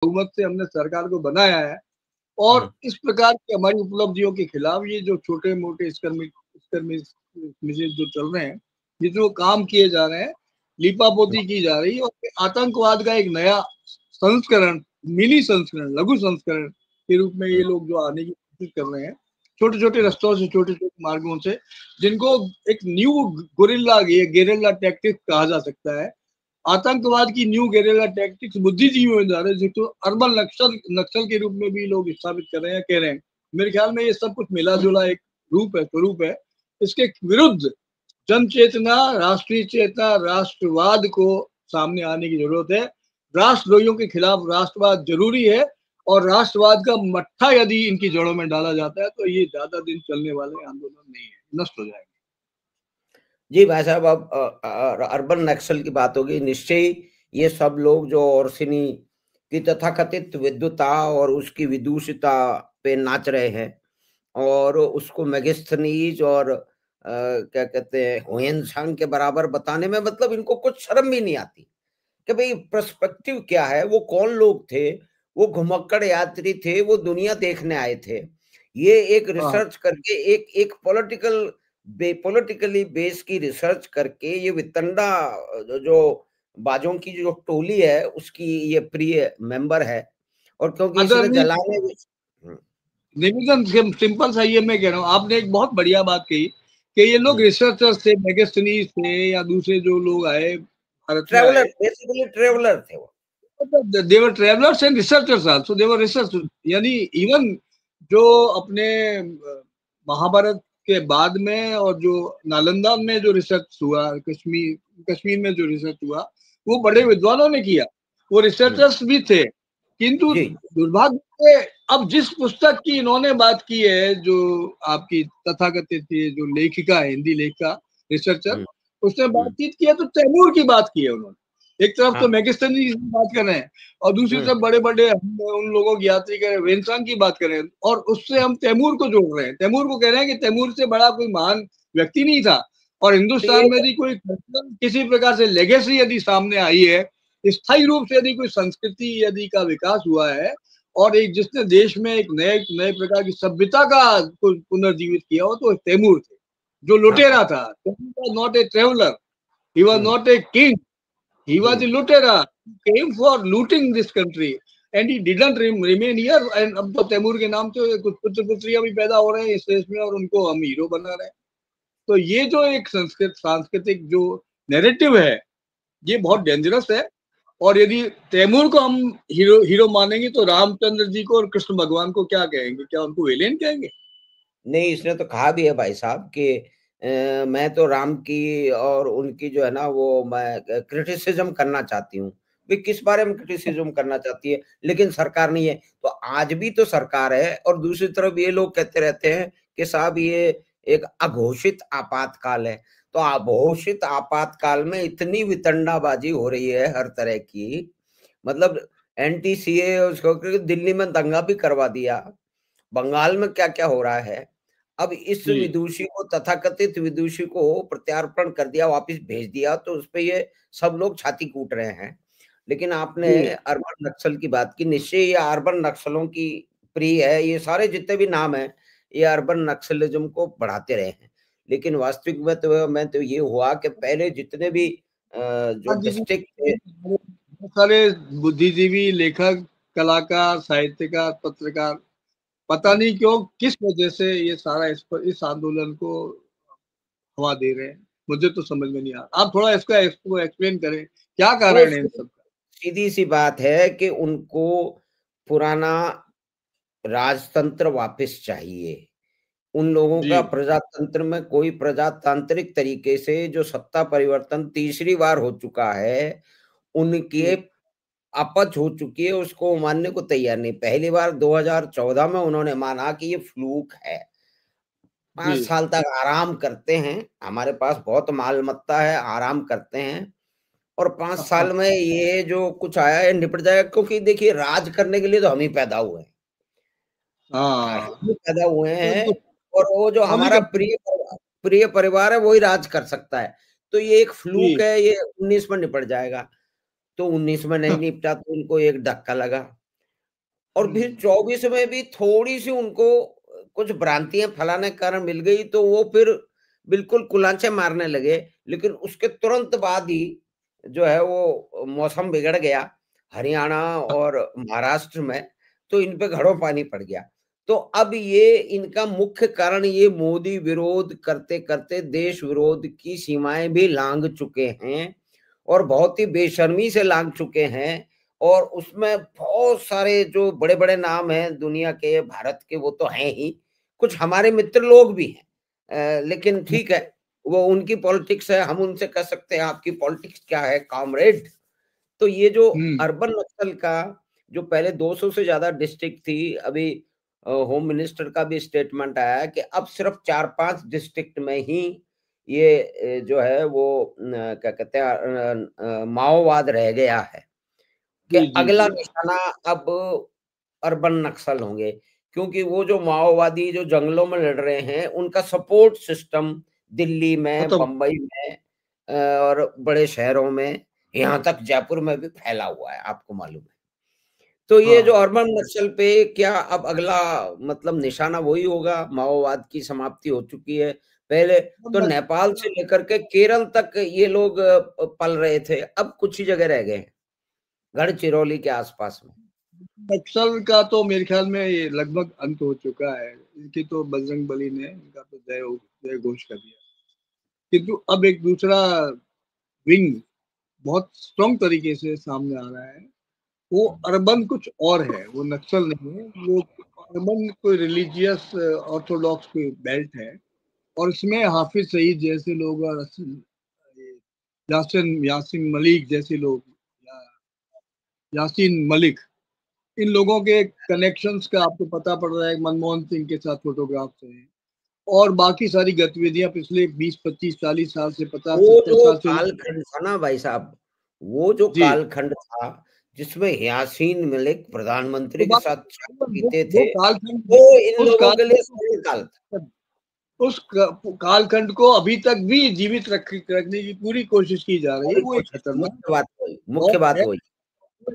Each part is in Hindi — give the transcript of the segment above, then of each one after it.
बहुमत से हमने सरकार को बनाया है और इस प्रकार की हमारी उपलब्धियों के खिलाफ ये जो छोटे मोटे जो चल रहे हैं, ये जो काम किए जा रहे हैं, लीपापोती की जा रही है और आतंकवाद का एक नया संस्करण, मिनी संस्करण, लघु संस्करण के रूप में ये लोग जो आने की कोशिश कर रहे हैं, छोटे छोटे रस्तों से, छोटे छोटे मार्गों से, जिनको एक न्यू गेरिल्ला टैक्टिक्स कहा जा सकता है। आतंकवाद की न्यू गेरिल्ला टैक्टिक्स बुद्धिजीवियों में जा रहे हैं, जिसको अर्बन नक्सल के रूप में भी लोग स्थापित कर रहे हैं, कह रहे हैं। मेरे ख्याल में ये सब कुछ मिला जुला एक स्वरूप है। इसके विरुद्ध जन चेतना, राष्ट्रीय चेतना, राष्ट्रवाद को सामने आने की जरूरत है। राष्ट्रद्रोहियों के खिलाफ राष्ट्रवाद जरूरी है और राष्ट्रवाद का मट्ठा यदि इनकी जड़ों में डाला जाता है तो ये ज्यादा दिन चलने वाले आंदोलन नहीं है, नष्ट हो जाएंगे। जी भाई साहब, अब अर्बन नक्सल की बात होगी। निश्चय ये सब लोग जो ओरसिनी की तथाकथित विद्वता और उसकी विदूषिता पे नाच रहे हैं और उसको मेगास्थनीज और क्या कहते हैं हुएनसांग के बराबर बताने में, मतलब इनको कुछ शर्म भी नहीं आती कि भाई पर्सपेक्टिव क्या है, वो कौन लोग थे, वो घुमक्कड़ यात्री थे, वो दुनिया देखने आए थे। ये एक रिसर्च करके एक पॉलिटिकली बेस की रिसर्च करके ये वितंडा जो बाजों की जो टोली है उसकी ये प्रिय मेंबर है। और क्योंकि इसने जलाने निवेदन सिंपल सा ये मैं कह रहा हूँ, आपने एक बहुत बढ़िया बात कही कि ये लोग रिसर्चर्स थे, मेगास्थनीज थे या दूसरे जो लोग आए भारत में आए, बेसिकली ट्रेवलर थे वो। they were travelers and researchers also. They were researchers. यानी इवन जो अपने महाभारत के बाद में और जो नालंदा में जो रिसर्च हुआ, कश्मीर में जो रिसर्च हुआ, वो बड़े विद्वानों ने किया, वो रिसर्चर्स भी थे। किंतु दुर्भाग्य से अब जिस पुस्तक की इन्होंने बात की है, जो आपकी तथाकथित जो लेखिका है, हिंदी लेखिका रिसर्चर, उसने बातचीत किया तो तैमूर की बात की है उन्होंने। एक तरफ तो मेगास्थनी की बात कर रहे हैं और दूसरी तरफ बड़े बड़े उन लोगों की यात्री कर रहे हैं, हुएनसांग की बात कर रहे हैं, और उससे हम तैमूर को जोड़ रहे हैं। तैमूर को कह रहे हैं कि तैमूर से बड़ा कोई महान व्यक्ति नहीं था। और हिंदुस्तान में यदि कोई किसी प्रकार से लेगेसी यदि सामने आई है, स्थायी रूप से यदि कोई संस्कृति यदि का विकास हुआ है और एक जिसने देश में एक नए प्रकार की सभ्यता का पुनर्जीवित किया हो, तो तैमूर थे, जो लुटेरा था। Taimur was not a traveller, he was not a king, he was a lutera, he came for looting this country and he didn't remain here। and अब तो तैमूर के नाम से कुछ पुत्र पुत्रियां भी पैदा हो रहे हैं इस देश में और उनको हम हीरो बना रहे हैं। तो ये जो एक सांस्कृतिक जो नैरेटिव है, ये बहुत डेंजरस है। और यदि तैमूर को हम हीरो मानेंगे तो रामचंद्र जी को और कृष्ण भगवान को क्या कहेंगे? क्या उनको विलेन कहेंगे? नहीं, इसने तो कहा भी है भाई साहब कि मैं तो राम की और उनकी जो है ना वो मैं क्रिटिसिज्म करना चाहती हूँ। भाई किस बारे में क्रिटिसिज्म करना चाहती है? लेकिन सरकार नहीं है। तो आज भी तो सरकार है और दूसरी तरफ ये लोग कहते रहते हैं कि साहब ये एक अघोषित आपातकाल है। तो अघोषित आपातकाल में इतनी वितंडाबाजी हो रही है हर तरह की, मतलब एनटीसीए उसको दिल्ली में दंगा भी करवा दिया, बंगाल में क्या क्या हो रहा है। अब इस विदुषी को, तथाकथित विदुषी को प्रत्यार्पण कर दिया, वापस भेज दिया, तो उस पे ये सब लोग छाती कूट रहे हैं। लेकिन आपने अर्बन नक्सल की बात की, निश्चय ये अर्बन नक्सलों की प्रिय है। ये सारे जितने भी नाम हैं ये अर्बन नक्सलिज्म को बढ़ाते रहे हैं। लेकिन वास्तविक में तो ये हुआ कि पहले जितने भी जो डिस्ट्रिक्ट थे, सारे बुद्धिजीवी, लेखक, कलाकार, साहित्यकार, पत्रकार, पता नहीं क्यों किस वजह से ये सारा इस आंदोलन को हवा दे रहे हैं, मुझे तो समझ में नहीं आ रहा। आप थोड़ा इसको एक्सप्लेन करें, क्या कारण है इन सब का? सीधी सी बात है कि उनको पुराना राजतंत्र वापस चाहिए। उन लोगों का प्रजातंत्र में कोई प्रजातांत्रिक तरीके से जो सत्ता परिवर्तन तीसरी बार हो चुका है, उनके अपच हो चुकी है, उसको मानने को तैयार नहीं। पहली बार 2014 में उन्होंने माना कि ये फ्लूक है। 5 साल तक आराम करते हैं, हमारे पास बहुत मालमत्ता है, आराम करते हैं और 5 साल में ये जो कुछ आया है निपट जाएगा। क्योंकि देखिए राज करने के लिए तो हम ही पैदा हुए हैं, हम ही पैदा हुए हैं और वो जो हमारा प्रिय परिवार है वही राज कर सकता है। तो ये एक फ्लूक है, ये 19 में निपट जाएगा। तो 19 में नहीं निपटा तो उनको एक धक्का लगा। और फिर 24 में भी थोड़ी सी उनको कुछ भ्रांतियां फैलाने के कारण मिल गई, तो वो फिर बिल्कुल कुलांचे मारने लगे। लेकिन उसके तुरंत बाद ही जो है वो मौसम बिगड़ गया हरियाणा और महाराष्ट्र में, तो इन पे घड़ों पानी पड़ गया। तो अब ये इनका मुख्य कारण ये मोदी विरोध करते करते देश विरोध की सीमाएं भी लांघ चुके हैं, और बहुत ही बेशर्मी से लांघ चुके हैं। और उसमें बहुत सारे जो बड़े-बड़े नाम हैं दुनिया के, भारत के, वो तो हैं ही, कुछ हमारे मित्र लोग भी हैं। लेकिन ठीक है, वो उनकी पॉलिटिक्स है, हम उनसे कह सकते हैं आपकी पॉलिटिक्स क्या है कॉमरेड। तो ये जो अर्बन नक्सल का जो पहले 200 से ज्यादा डिस्ट्रिक्ट थी, अभी होम मिनिस्टर का भी स्टेटमेंट आया है कि अब सिर्फ 4-5 डिस्ट्रिक्ट में ही ये जो है वो क्या कहते हैं माओवाद रह गया है, कि जी जी अगला जी। निशाना अब अर्बन नक्सल होंगे। क्योंकि वो जो माओवादी जो जंगलों में लड़ रहे हैं, उनका सपोर्ट सिस्टम दिल्ली में, खत्म। बंबई में और बड़े शहरों में, यहाँ तक जयपुर में भी फैला हुआ है, आपको मालूम है। तो ये जो हाँ। अर्बन नक्सल पे क्या अब अगला मतलब निशाना वही होगा? माओवाद की समाप्ति हो चुकी है। पहले तो नेपाल से लेकर के केरल तक ये लोग पल रहे थे, अब कुछ ही जगह रह गए हैं, गढ़चिरौली के आसपास में। नक्सल का तो मेरे ख्याल में ये लगभग अंत हो चुका है। इनकी तो बजरंग बली ने इनका तो जय घोष कर दिया, किंतु अब एक दूसरा विंग बहुत स्ट्रॉन्ग तरीके से सामने आ रहा है। वो अर्बन कुछ और है, वो नक्सल नहीं है। वो अर्बन कोई रिलीजियस ऑर्थोडॉक्स कोई बेल्ट है, और इसमें हाफिज सईद जैसे लोग और यासिन यासिन मलिक जैसे लोग, यासीन मलिक, इन लोगों के कनेक्शंस का आपको पता पड़ रहा है। मनमोहन सिंह के साथ फोटोग्राफ्स हैं, और बाकी सारी गतिविधियां पिछले 20-25-40 साल से, वो 50-70 जो साल से। कालखंड था ना भाई साहब, वो जो जी। कालखंड था जिसमें यासीन मलिक तो प्रधानमंत्री के बात, साथ चाय पीते वो थे, कालखंड, वो इन उस लोगों काल के लिए स्वर्णकाल था। कालखंड को अभी तक भी जीवित रखने की पूरी कोशिश की जा रही है। बड़ी वो एक कोशिश, खतरनाक मुख्य दौर बात है, वही।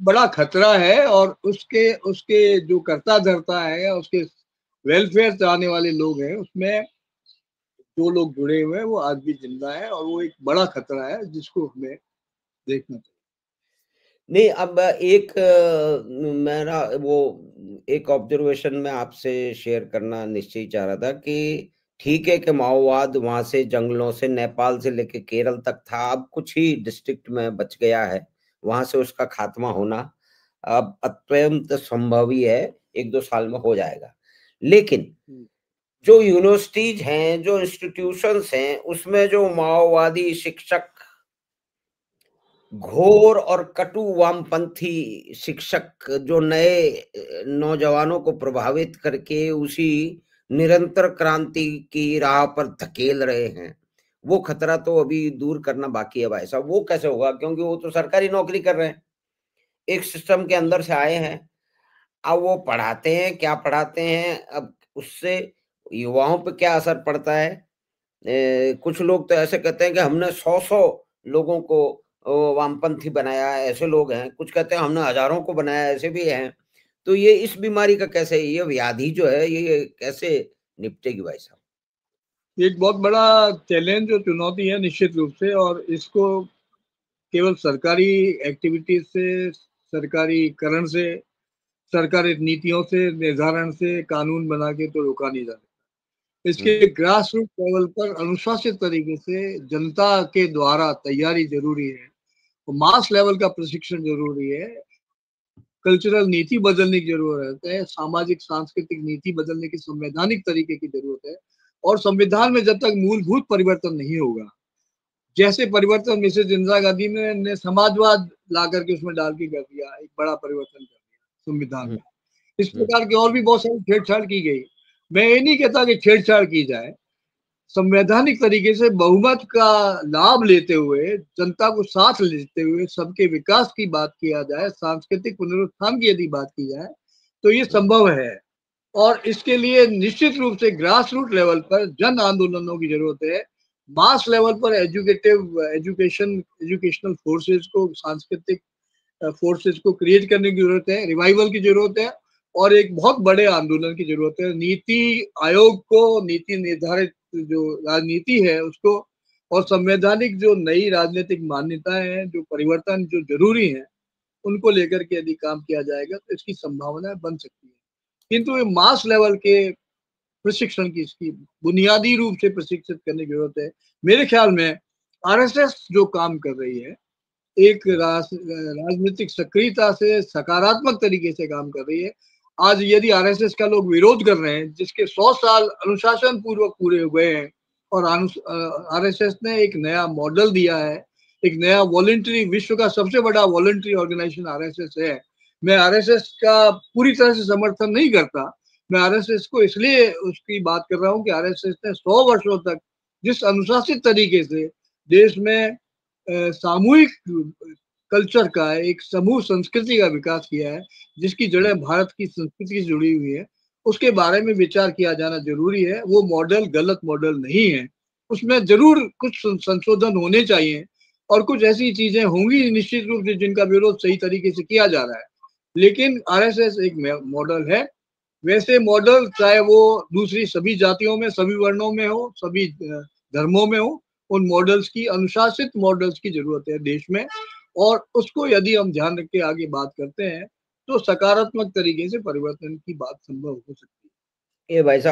बड़ा खतरा है। और उसके उसके जो करता धरता है, उसके वेलफेयर चाहने वाले लोग हैं, उसमें जो लोग जुड़े हुए हैं वो आज भी जिंदा है, और वो एक बड़ा खतरा है जिसको हमें देखना चाहिए। नहीं, अब एक मेरा वो एक ऑब्जर्वेशन मैं आपसे शेयर करना निश्चय ही चाह रहा था कि ठीक है कि माओवाद वहां से जंगलों से नेपाल से लेके केरल तक था, अब कुछ ही डिस्ट्रिक्ट में बच गया है, वहां से उसका खात्मा होना अब अत्यंत संभव ही है, 1-2 साल में हो जाएगा। लेकिन जो यूनिवर्सिटीज हैं, जो इंस्टीट्यूशंस हैं, उसमें जो माओवादी शिक्षक, घोर और कटु वामपंथी शिक्षक जो नए नौजवानों को प्रभावित करके उसी निरंतर क्रांति की राह पर धकेल रहे हैं, वो खतरा तो अभी दूर करना बाकी है भाई साहब। वो कैसे होगा? क्योंकि वो तो सरकारी नौकरी कर रहे हैं, एक सिस्टम के अंदर से आए हैं। अब वो पढ़ाते हैं, क्या पढ़ाते हैं, अब उससे युवाओं पे क्या असर पड़ता है? कुछ लोग तो ऐसे कहते हैं कि हमने 100-100 लोगों को वामपंथी बनाया है, ऐसे लोग हैं। कुछ कहते हैं हमने हज़ारों को बनाया, ऐसे भी हैं। तो ये इस बीमारी का कैसे, ये व्याधि जो है, ये कैसे निपटेगी भाई साहब? एक बहुत बड़ा चैलेंज और चुनौती है निश्चित रूप से, और इसको केवल सरकारी एक्टिविटीज से, सरकारी करण से, सरकारी नीतियों से, निर्धारण से, कानून बना के तो रोका नहीं जा सकता। हुँ, इसके ग्रास रूट लेवल पर अनुशासित तरीके से जनता के द्वारा तैयारी जरूरी है, और मास लेवल का प्रशिक्षण जरूरी है। कल्चरल नीति बदलने की जरूरत है, सामाजिक सांस्कृतिक नीति बदलने की संवैधानिक तरीके की जरूरत है। और संविधान में जब तक मूलभूत परिवर्तन नहीं होगा, जैसे परिवर्तन मिसेज इंदिरा गांधी ने समाजवाद ला करके उसमें डाल के कर दिया, एक बड़ा परिवर्तन कर दिया संविधान हुँ, में। इस हुँ, प्रकार की और भी बहुत सारी छेड़छाड़ की गई। मैं ये नहीं कहता कि छेड़छाड़ की जाए, संवैधानिक तरीके से बहुमत का लाभ लेते हुए, जनता को साथ लेते हुए सबके विकास की बात किया जाए, सांस्कृतिक पुनरुत्थान की यदि बात की जाए, तो ये हुँ, संभव है। और इसके लिए निश्चित रूप से ग्रास रूट लेवल पर जन आंदोलनों की जरूरत है। मास लेवल पर एजुकेशनल फोर्सेस को, सांस्कृतिक फोर्सेस को क्रिएट करने की जरूरत है, रिवाइवल की जरूरत है। और एक बहुत बड़े आंदोलन की जरूरत है। नीति आयोग को नीति निर्धारित जो राजनीति है उसको और संवैधानिक जो नई राजनीतिक मान्यताएं हैं, जो परिवर्तन जो जरूरी है, उनको लेकर के यदि काम किया जाएगा तो इसकी संभावना बन सकती है। किंतु मास लेवल के प्रशिक्षण की, इसकी बुनियादी रूप से प्रशिक्षित करने की जरूरत है। मेरे ख्याल में आरएसएस जो काम कर रही है, एक राजनीतिक सक्रियता से सकारात्मक तरीके से काम कर रही है। आज यदि आरएसएस का लोग विरोध कर रहे हैं, जिसके 100 साल अनुशासन पूर्वक पूरे हुए हैं, और आरएसएस ने एक नया मॉडल दिया है, एक नया वॉलंटरी, विश्व का सबसे बड़ा वॉलंटरी ऑर्गेनाइजेशन आरएसएस है। मैं आरएसएस का पूरी तरह से समर्थन नहीं करता, मैं आरएसएस को इसलिए उसकी बात कर रहा हूँ कि आरएसएस ने 100 वर्षों तक जिस अनुशासित तरीके से देश में सामूहिक कल्चर का, एक समूह संस्कृति का विकास किया है, जिसकी जड़ें भारत की संस्कृति से जुड़ी हुई है, उसके बारे में विचार किया जाना जरूरी है। वो मॉडल गलत मॉडल नहीं है, उसमें जरूर कुछ संशोधन होने चाहिए और कुछ ऐसी चीजें होंगी निश्चित रूप से जिनका विरोध सही तरीके से किया जा रहा है। लेकिन आरएसएस एक मॉडल है। वैसे मॉडल चाहे वो दूसरी सभी जातियों में, सभी वर्णों में हो, सभी धर्मों में हो, उन मॉडल्स की, अनुशासित मॉडल्स की जरूरत है देश में। और उसको यदि हम ध्यान रख के आगे बात करते हैं तो सकारात्मक तरीके से परिवर्तन की बात संभव हो सकती है। ये भाई साहब